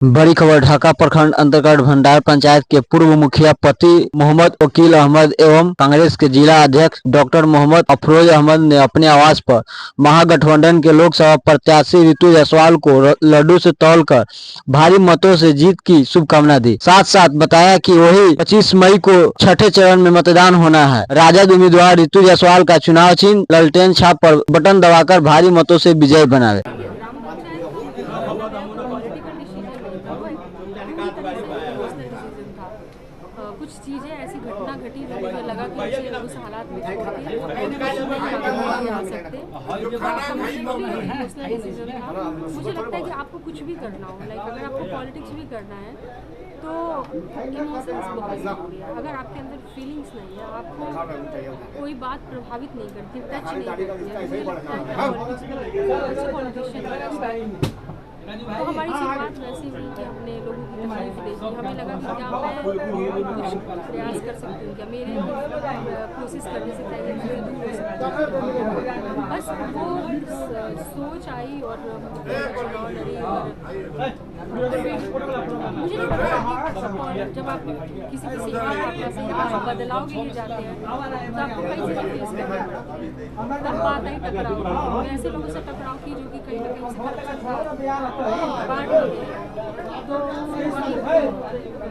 बड़ी खबर ढाका प्रखंड अंतर्गत भंडार पंचायत के पूर्व मुखिया पति मोहम्मद वकील अहमद एवं कांग्रेस के जिला अध्यक्ष डॉक्टर मोहम्मद अफरोज अहमद ने अपने आवास पर महागठबंधन के लोकसभा प्रत्याशी रितु जायसवाल को लड्डू से तौलकर भारी मतों से जीत की शुभकामना दी। साथ साथ बताया कि वही 25 मई को छठे चरण में मतदान होना है। राजद उम्मीदवार रितु जायसवाल का चुनाव चिन्ह ललटेन छाप पर बटन दबाकर भारी मतों से विजयी बनावे। कुछ चीज़ें ऐसी घटना घटी मुझे लगा कि मुझे उस हालात में छोड़ के आ सकते। मुझे लगता है कि आपको कुछ भी करना हो, लाइक अगर आपको पॉलिटिक्स भी करना है तो इमोशंस बहुत ज़रूरी है। अगर आपके अंदर फीलिंग्स नहीं है, आपको कोई बात प्रभावित नहीं करती, टच नहीं करती है, मुझे लगता है कि पॉलिटिशियन तो हमारी शुरुआत वैसे हुई कि हमने लोगों की तकलीफ देखी। हमें लगा कि क्या मैं कुछ प्रयास कर सकती हूँ, क्या मेरे कोशिश करने से क्या दूर हो सकती है। बस वो सोच आई और चुनाव लड़ी। और मुझे नहीं पता कि जब आप किसी की सेवा बदलाव के लिए जाते हैं तो आपको कई चीज़ें फेस करनी पड़ती है। तब बात आई टकराव, ऐसे लोगों से टकराव की जो कि कहीं ना कहीं से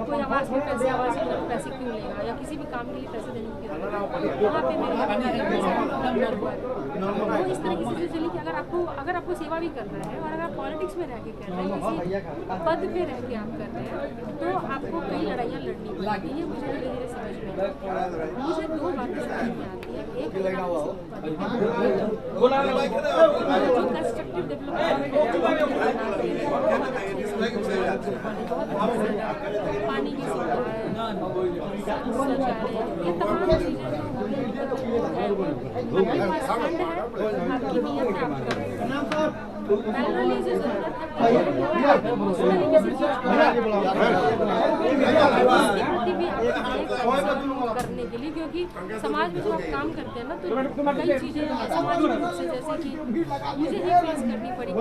कोई आवाज़ में पैसे क्यों लेगा या किसी भी काम के लिए पैसे देने की वहाँ पे मेरे वो इस तरीके से चली कि अगर आपको सेवा भी करना है और अगर आप पॉलिटिक्स में रह के कर रहे हैं, किसी पद पे रह के आप कर रहे हैं, तो आपको कई लड़ाइयाँ लड़नी पड़ती है। मुझे धीरे धीरे समझ में मुझे दो बातें समझ में आती है। एक कंस्ट्रक्टिव डेवलपमेंट पानी की सुविधा है, ये तमाम चीज़ें आपकी नीयत है, करने के लिए, क्योंकि समाज में जब आप काम करते हैं ना तो कई चीज़ें समाज में से जैसे कि मुझे ही फेस करनी पड़ी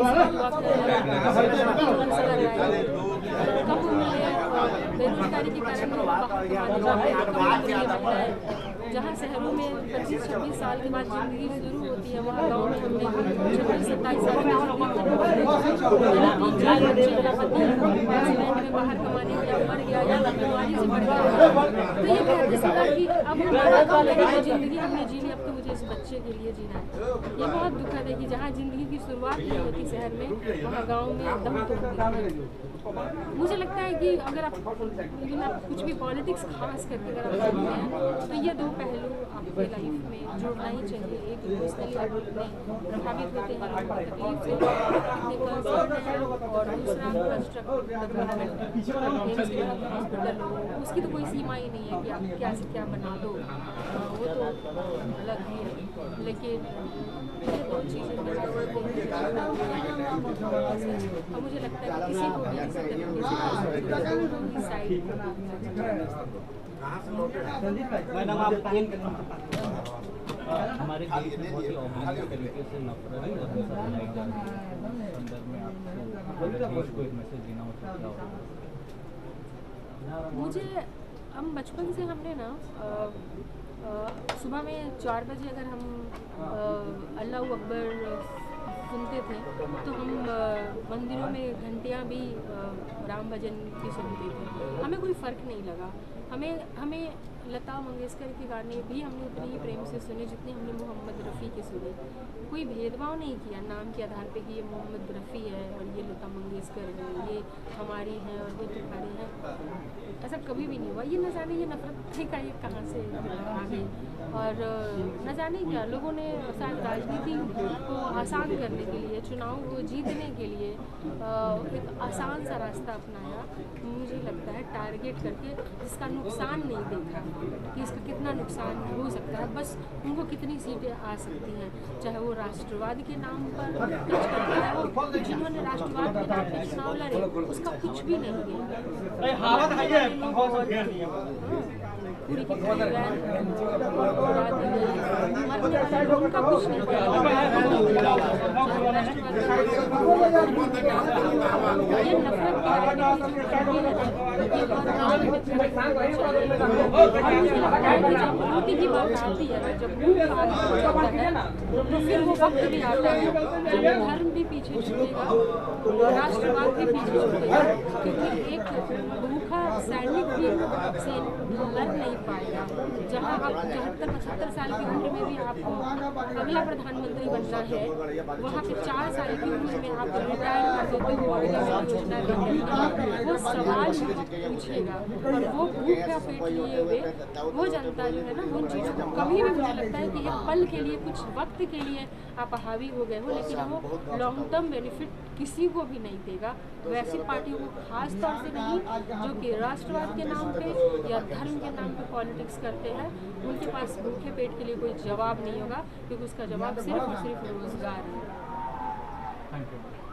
कम उम्र बेरोजगारी के कारण जहाँ शहरों में 25-26 साल के बाद जिंदगी शुरू होती है, वहाँ गाँव में हमने 26-27 साल में बाहर कमाने गया, मर गया या बीमारी से मर गया, तो ये कहते सकता कि अब हमारा जो जिंदगी हमने जी ली, अब तो मुझे इस बच्चे के लिए जीना है। ये बहुत दुखद है कि जहाँ जिंदगी की शुरुआत नहीं होती शहर में, वहाँ गाँव में दम तो मुझे लगता है कि अगर आप कुछ भी पॉलिटिक्स खास करके अगर आप करते हैं तो ये दो पहलू आपके लाइफ में जोड़ना ही चाहिए। एक इमोशनली आप कितने प्रभावित होते हैं तकलीफ से, कितने कंसर्न हैं, और दूसरा कंस्ट्रक्टिव डेवलपमेंट हॉस्पिटल हो, उसकी तो कोई सीमा ही नहीं है कि आप क्या से क्या बना दो, वो तो अलग ही है। लेकिन ये दो चीज़ें और मुझे लगता है कि किसी को भी इसी तरीके से साइड मैडम आप हमारे देश में बहुत ही अवमानजनक तरीके से नफरत और हिंसा फैलाई जा रही है। संदर्भ में आपको देश को एक मैसेज देना हो सकता है। मुझे हम बचपन से हमने ना सुबह में 4 बजे अगर हम अल्लाह अकबर सुनते थे तो हम मंदिरों में घंटियाँ भी राम भजन की सुनते थे। हमें कोई फ़र्क नहीं लगा। हमें लता मंगेशकर के गाने भी हमने उतने ही प्रेम से सुने जितने हमने मोहम्मद रफ़ी के सुने। कोई भेदभाव नहीं किया नाम के आधार पे कि ये मोहम्मद रफ़ी है और ये लता मंगेशकर है, ये हमारी हैं और ये तुम्हारी हैं, ऐसा कभी भी नहीं हुआ। ये न जाने ये नफरत का ये कहाँ से आ गई, और न जाने क्या लोगों ने शायद राजनीति को आसान करने के लिए, चुनाव को जीतने के लिए एक आसान सा रास्ता अपनाया, मुझे लगता है टारगेट करके, जिसका नुकसान नहीं देखा। कि इसका कितना नुकसान हो सकता है। बस उनको कितनी सीटें आ सकती हैं, चाहे वो राष्ट्रवाद के नाम पर कुछ करता है, वो जिन्होंने राष्ट्रवाद के नाम पर चुनाव लड़े उसका कुछ भी नहीं है। पूरी की पूरी वैन उड़ा दी गई, मरने वाले लोगों का कुछ नहीं किया। ये नफरत की राजनीति मोदी की बात आती है ना, जब आता है तो फिर वो वक्त भी आता है जब धर्म भी पीछे छूटेगा, राष्ट्रवाद भी पीछे छूटेगा, क्योंकि एक भूखा सैनिक भी से लड़ नहीं पाएगा। जहाँ आप 74-75 साल की उम्र में भी आपको अगला प्रधानमंत्री बनना है, वहाँ पे 4 साल की उम्र में आप रिटायर कर देते हो, योजना वो सवाल पूछेगा। और वो भूखा पेट लिए हुए वो जनता जो है ना, उन चीज़ों को कभी भी मुझे लगता है कि एक पल के लिए, कुछ वक्त के लिए आप हावी हो गए हो, लेकिन वो लॉन्ग टर्म बेनिफिट किसी को भी नहीं देगा। वैसी पार्टियों को खास तौर से नहीं जो कि राष्ट्रवाद के नाम पे या धर्म के नाम पे पॉलिटिक्स करते हैं। उनके पास भूखे पेट के लिए कोई जवाब नहीं होगा, क्योंकि उसका जवाब सिर्फ और सिर्फ रोजगार है। Thank you.